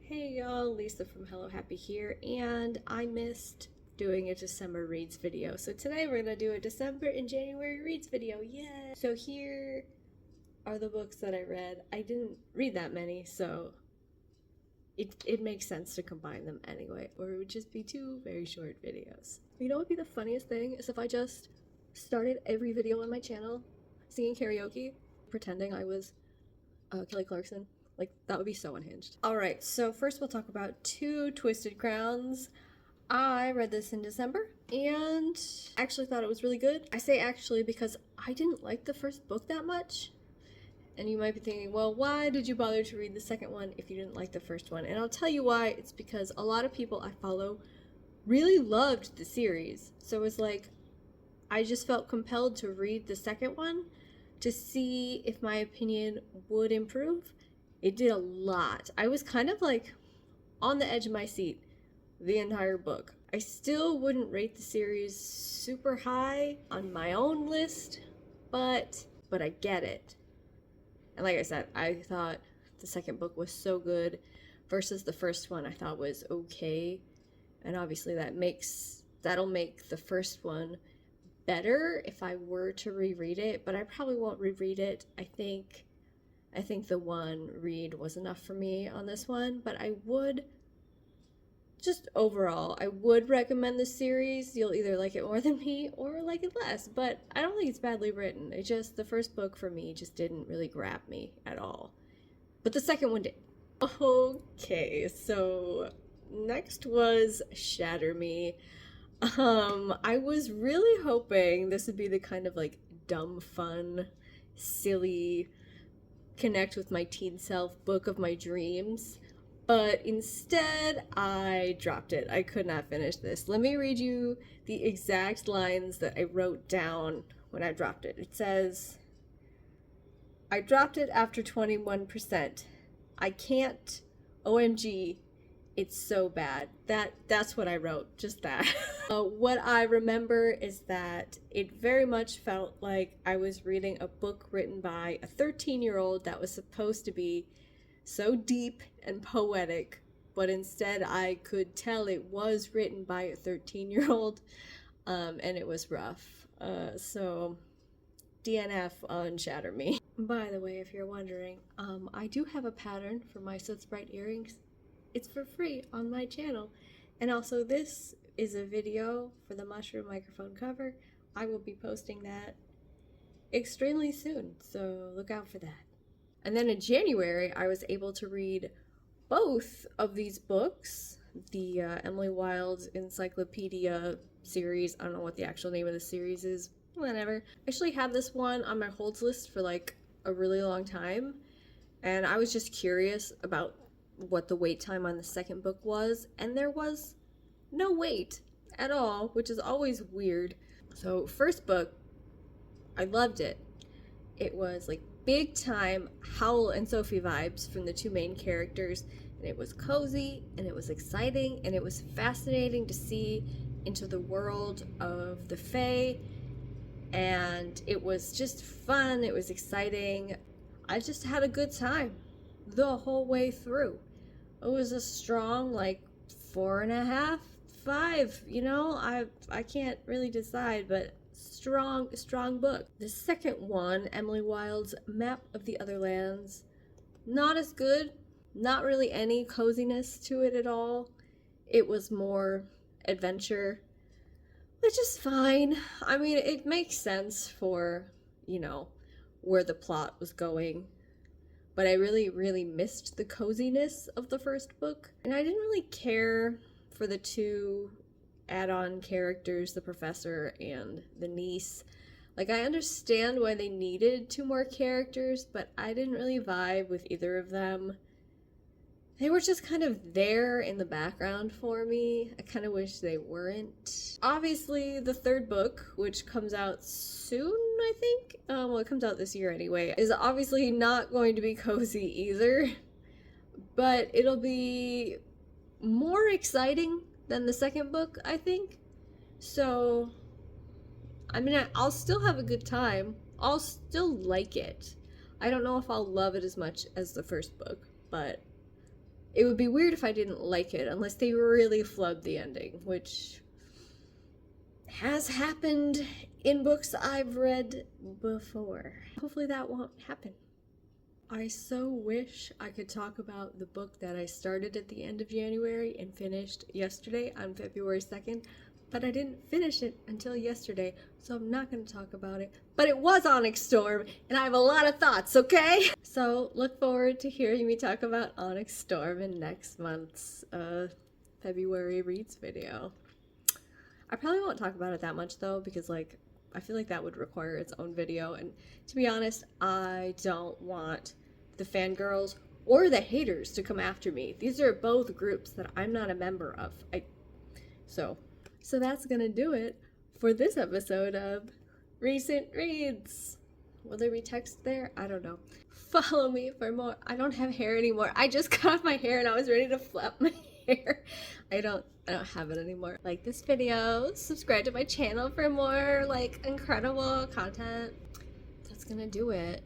Hey y'all, Lisa from Hello Happy here, and I missed doing a December reads video. So today we're gonna do a December and January reads video. Yeah. So here are the books that I read. I didn't read that many, so it makes sense to combine them anyway, or it would just be two very short videos. You know what would be the funniest thing is if I just started every video on my channel singing karaoke, pretending I was Kelly Clarkson. Like, that would be so unhinged. Alright, so first we'll talk about Two Twisted Crowns. I read this in December and actually thought it was really good. I say actually because I didn't like the first book that much. And you might be thinking, well, why did you bother to read the second one if you didn't like the first one? And I'll tell you why. It's because a lot of people I follow really loved the series. So it's like, I just felt compelled to read the second one to see if my opinion would improve. It did a lot. I was kind of like on the edge of my seat the entire book. I still wouldn't rate the series super high on my own list, but I get it. And like I said, I thought the second book was so good versus the first one I thought was okay. And obviously that'll make the first one better if I were to reread it, but I probably won't reread it. I think the one read was enough for me on this one, but I would just overall, I would recommend the series. You'll either like it more than me or like it less, but I don't think it's badly written. It just, the first book for me just didn't really grab me at all. But the second one did. Okay, so next was Shatter Me. I was really hoping this would be the kind of like dumb, fun, silly, connect with my teen self book of my dreams, but instead I dropped it. I could not finish this. Let me read you the exact lines that I wrote down when I dropped it. It says, I dropped it after 21%. I can't. OMG. It's so bad. That's what I wrote, just that. What I remember is that it very much felt like I was reading a book written by a 13-year-old that was supposed to be so deep and poetic, but instead I could tell it was written by a 13-year-old, and it was rough. So DNF on Shatter Me. By the way, if you're wondering, I do have a pattern for my Soot Sprite earrings. It's for free on my channel. And also, this is a video for the mushroom microphone cover. I will be posting that extremely soon, so look out for that. And then in January, I was able to read both of these books, the Emily Wilde's Encyclopedia series. I don't know what the actual name of the series is, whatever. I actually had this one on my holds list for like a really long time, and I was just curious about what the wait time on the second book was, and there was no wait at all, which is always weird. So first book, I loved it. It was like big time Howl and Sophie vibes from the two main characters, and it was cozy and it was exciting and it was fascinating to see into the world of the Fae, and it was just fun. It was exciting. I just had a good time the whole way through. It was a strong, like, 4.5, 5, you know? I can't really decide, but strong book. The second one, Emily Wilde's Map of the Other Lands, not as good. Not really any coziness to it at all. It was more adventure, which is fine. I mean, it makes sense for, you know, where the plot was going. But I really missed the coziness of the first book. And I didn't really care for the two add-on characters, the professor and the niece. Like, I understand why they needed two more characters, but I didn't really vibe with either of them. They were just kind of there in the background for me. I kind of wish they weren't. Obviously, the third book, which comes out soon, I think? Well, it comes out this year anyway, is obviously not going to be cozy either. But it'll be more exciting than the second book, I think. So, I mean, I'll still have a good time. I'll still like it. I don't know if I'll love it as much as the first book, but it would be weird if I didn't like it, unless they really flubbed the ending, which has happened in books I've read before. Hopefully that won't happen. I so wish I could talk about the book that I started at the end of January and finished yesterday on February 2nd, but I didn't finish it until yesterday, so I'm not going to talk about it. But it was Onyx Storm, and I have a lot of thoughts, okay? So look forward to hearing me talk about Onyx Storm in next month's February Reads video. I probably won't talk about it that much though, because like, I feel like that would require its own video, and to be honest, I don't want the fangirls or the haters to come after me. These are both groups that I'm not a member of. So that's gonna do it for this episode of Recent Reads. Will there be text there? I don't know. Follow me for more. I don't have hair anymore. I just cut off my hair and I was ready to flap my hair. I don't have it anymore. Like this video, subscribe to my channel for more like incredible content. That's gonna do it.